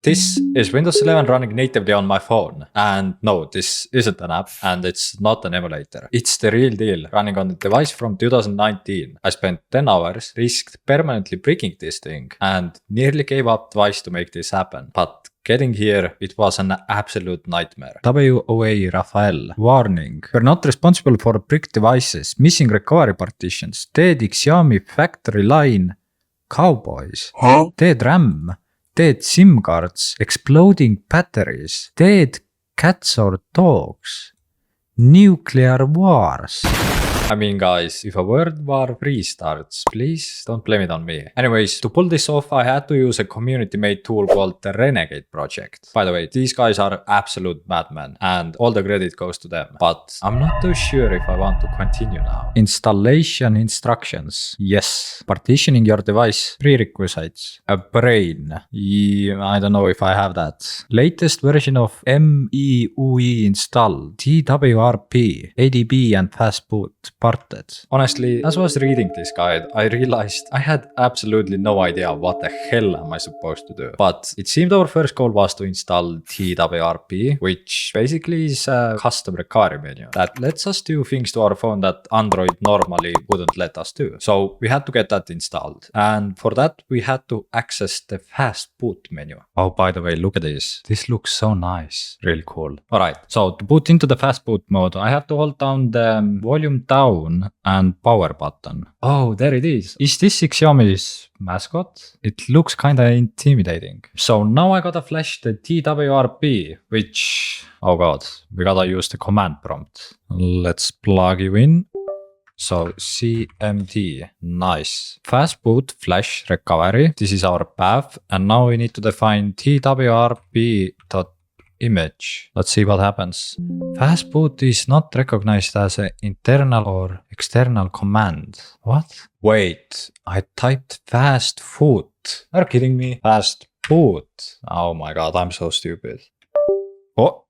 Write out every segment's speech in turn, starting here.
This is Windows 11 running natively on my phone. And no, this isn't an app and it's not an emulator. It's the real deal, running on a device from 2019. I spent 10 hours, risked permanently breaking this thing, and nearly gave up twice to make this happen. But getting here, it was an absolute nightmare. WOA Rafael. Warning. We're not responsible for brick devices, missing recovery partitions, dead Xiaomi factory line, cowboys, dead RAM, dead SIM cards, exploding batteries, dead cats or dogs, nuclear wars. I mean guys, if a world war restarts, please don't blame it on me. Anyways, to pull this off, I had to use a community made tool called the Renegade project. By the way, these guys are absolute madmen and all the credit goes to them. But I'm not too sure if I want to continue now. Installation instructions. Yes. Partitioning your device. Prerequisites. A brain. Yeah, I don't know if I have that. Latest version of MIUI install. TWRP. ADB and fast boot. Parted. Honestly, as I was reading this guide, I realized I had absolutely no idea what the hell am I supposed to do. But it seemed our first goal was to install TWRP, which basically is a custom recovery menu that lets us do things to our phone that Android normally wouldn't let us do. So we had to get that installed. And for that, we had to access the fast boot menu. Oh, by the way, look at this. This looks so nice. Really cool. Alright, so to boot into the fast boot mode, I have to hold down the volume down and power button. Oh, there it is. Is this Xiaomi's mascot? It looks kinda intimidating. So now I gotta flash the TWRP, which, oh god, we gotta use the command prompt. Let's plug you in. So CMD, nice. Fast boot flash recovery. This is our path. And now we need to define TWRP.image. Let's see what happens. Fast boot is not recognized as an internal or external command. What? Wait, I typed fast food. Are you kidding me? Fast boot. Oh my god, I'm so stupid. Oh,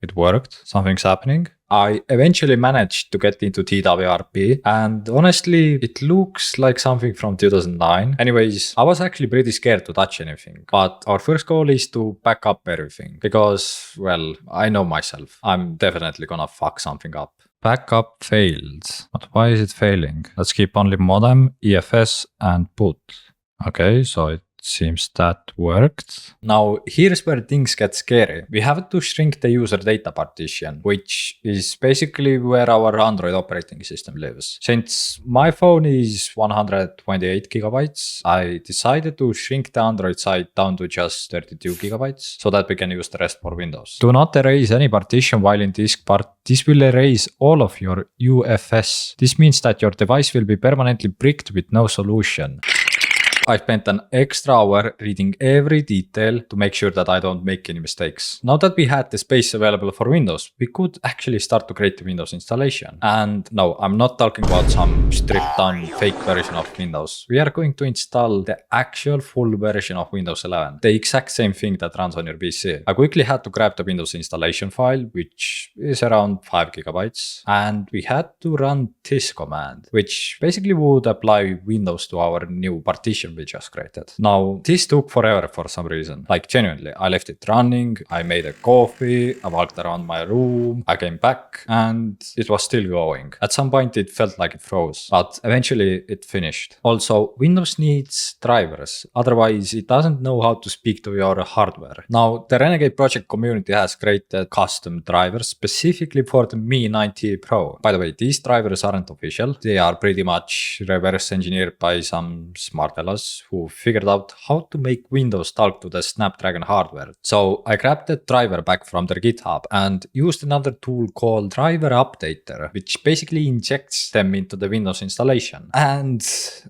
it worked. Something's happening. I eventually managed to get into TWRP and honestly, it looks like something from 2009. Anyways, I was actually pretty scared to touch anything, but our first goal is to back up everything because, well, I know myself. I'm definitely gonna fuck something up. Backup failed. But why is it failing? Let's keep only modem, EFS and boot. Okay, so it seems that worked. Now, here's where things get scary. We have to shrink the user data partition, which is basically where our Android operating system lives. Since my phone is 128 gigabytes, I decided to shrink the Android side down to just 32 gigabytes so that we can use the rest for Windows. Do not erase any partition while in disk part. This will erase all of your UFS. This means that your device will be permanently bricked with no solution. I spent an extra hour reading every detail to make sure that I don't make any mistakes. Now that we had the space available for Windows, we could actually start to create the Windows installation. And no, I'm not talking about some stripped down fake version of Windows. We are going to install the actual full version of Windows 11. The exact same thing that runs on your PC. I quickly had to grab the Windows installation file, which is around 5 gigabytes. And we had to run this command, which basically would apply Windows to our new partition we just created. Now, this took forever for some reason. Like genuinely, I left it running, I made a coffee, I walked around my room, I came back and it was still going. At some point it felt like it froze, but eventually it finished. Also, Windows needs drivers, otherwise it doesn't know how to speak to your hardware. Now, the Renegade project community has created custom drivers specifically for the Mi 90 Pro. By the way, these drivers aren't official. They are pretty much reverse engineered by some smart fellas who figured out how to make Windows talk to the Snapdragon hardware. So I grabbed the driver back from their GitHub and used another tool called Driver Updater, which basically injects them into the Windows installation. And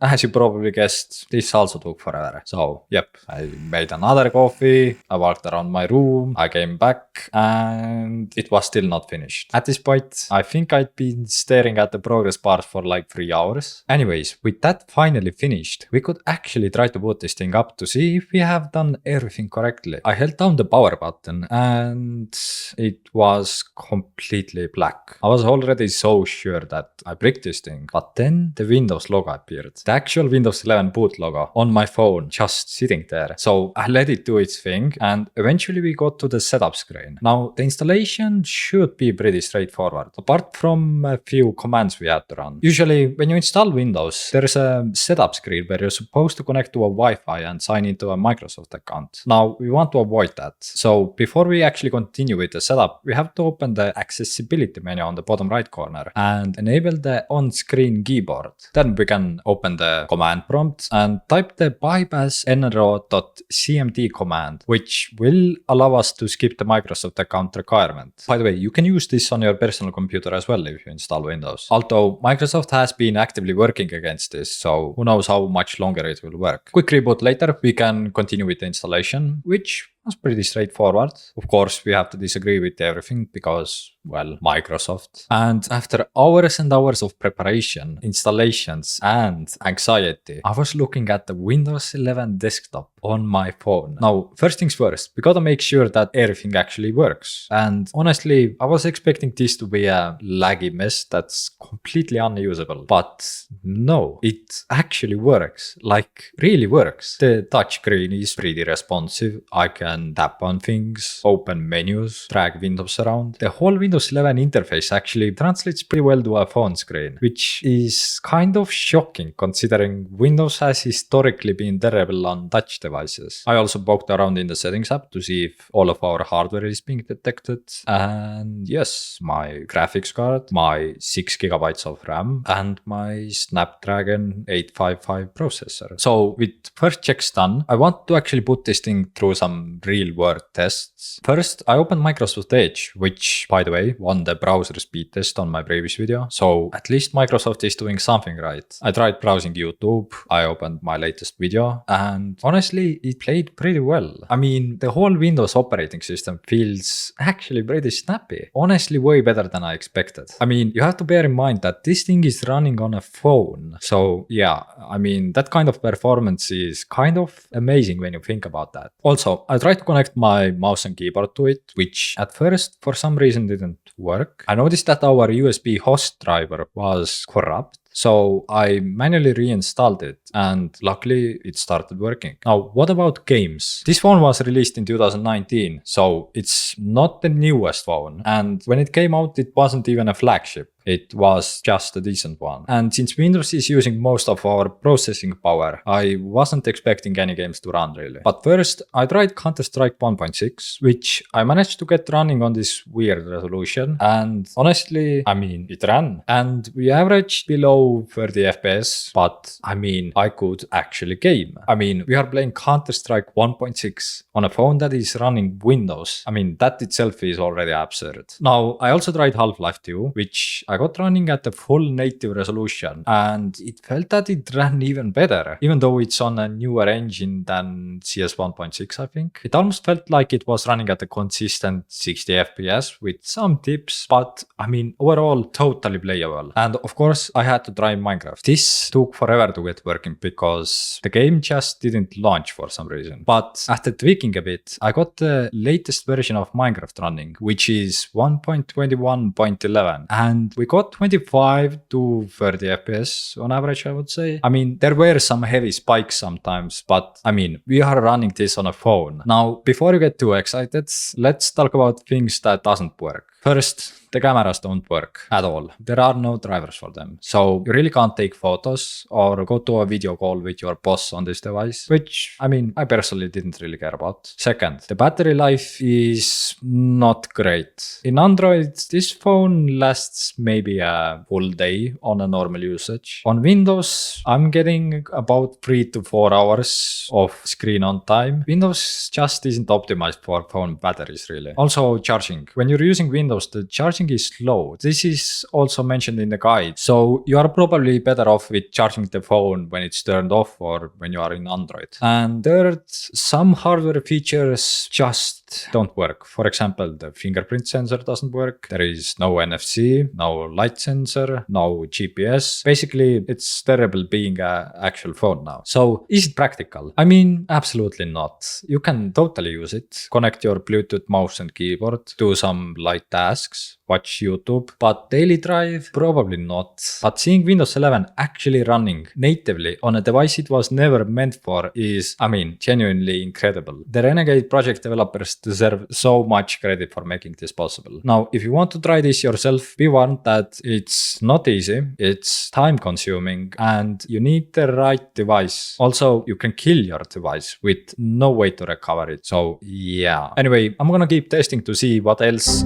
as you probably guessed, this also took forever. So yep, I made another coffee, I walked around my room, I came back and it was still not finished. At this point, I think I'd been staring at the progress bars for like 3 hours. Anyways, with that finally finished, we could actually actually tried to boot this thing up to see if we have done everything correctly. I held down the power button and it was completely black. I was already so sure that I bricked this thing, but then the Windows logo appeared. The actual Windows 11 boot logo on my phone just sitting there. So I let it do its thing and eventually we got to the setup screen. Now the installation should be pretty straightforward, apart from a few commands we had to run. Usually when you install Windows, there's a setup screen where you're supposed to connect to a Wi-Fi and sign into a Microsoft account. Now we want to avoid that. So before we actually continue with the setup, we have to open the accessibility menu on the bottom right corner and enable the on-screen keyboard. Then we can open the command prompt and type the bypass nro.cmd command, which will allow us to skip the Microsoft account requirement. By the way, you can use this on your personal computer as well if you install Windows. Although Microsoft has been actively working against this, so who knows how much longer it will work. Quick reboot later, we can continue with the installation, which was pretty straightforward. Of course, we have to disagree with everything because, well, Microsoft. And after hours and hours of preparation, installations, and anxiety, I was looking at the Windows 11 desktop on my phone. Now, first things first, we gotta make sure that everything actually works. And honestly, I was expecting this to be a laggy mess that's completely unusable. But no, it actually works. Like, really works. The touchscreen is pretty responsive. I can tap on things, open menus, drag windows around. The whole Windows 11 interface actually translates pretty well to a phone screen, which is kind of shocking considering Windows has historically been terrible on touch devices. I also poked around in the settings app to see if all of our hardware is being detected. And yes, my graphics card, my 6 GB of RAM, and my Snapdragon 855 processor. So with first checks done, I want to actually put this thing through some real world tests. First, I opened Microsoft Edge, which, by the way, won the browser speed test on my previous video. So at least Microsoft is doing something right. I tried browsing YouTube, I opened my latest video, and honestly, it played pretty well. I mean, the whole Windows operating system feels actually pretty snappy. Honestly, way better than I expected. I mean, you have to bear in mind that this thing is running on a phone. So yeah, I mean, that kind of performance is kind of amazing when you think about that. Also, I tried to connect my mouse and keyboard to it, which at first for some reason didn't work. I noticed that our USB host driver was corrupt. So I manually reinstalled it and luckily it started working. Now, what about games? This phone was released in 2019, so it's not the newest phone. And when it came out, it wasn't even a flagship. It was just a decent one. And since Windows is using most of our processing power, I wasn't expecting any games to run really. But first, I tried Counter-Strike 1.6, which I managed to get running on this weird resolution. And honestly, I mean, it ran. And we averaged below 30 FPS, but I mean, I could actually game. I mean, we are playing Counter-Strike 1.6 on a phone that is running Windows. I mean, that itself is already absurd. Now, I also tried Half-Life 2, which I got running at the full native resolution and it felt that it ran even better, even though it's on a newer engine than CS 1.6, I think. It almost felt like it was running at a consistent 60 FPS with some tips, but I mean, overall, totally playable. And of course, I had to try Minecraft. This took forever to get working because the game just didn't launch for some reason. But after tweaking a bit, I got the latest version of Minecraft running, which is 1.21.11. And we got 25 to 30 FPS on average, I would say. I mean, there were some heavy spikes sometimes, but I mean, we are running this on a phone. Now, before you get too excited, let's talk about things that doesn't work. First, the cameras don't work at all. There are no drivers for them. So you really can't take photos or go to a video call with your boss on this device, which I mean, I personally didn't really care about. Second, the battery life is not great. In Android, this phone lasts maybe a full day on a normal usage. On Windows, I'm getting about 3 to 4 hours of screen on time. Windows just isn't optimized for phone batteries really. Also charging. When you're using Windows, the charging is slow. This is also mentioned in the guide. So you are probably better off with charging the phone when it's turned off or when you are in Android. And third, some hardware features just rest don't work. For example, the fingerprint sensor doesn't work. There is no NFC, no light sensor, no GPS. Basically, it's terrible being an actual phone now. So is it practical? I mean, absolutely not. You can totally use it. Connect your Bluetooth mouse and keyboard, do some light tasks, watch YouTube, but daily drive, probably not. But seeing Windows 11 actually running natively on a device it was never meant for is, I mean, genuinely incredible. The Renegade project developers deserve so much credit for making this possible. Now, if you want to try this yourself, be warned that it's not easy, it's time consuming, and you need the right device. Also, you can kill your device with no way to recover it. So yeah. Anyway, I'm gonna keep testing to see what else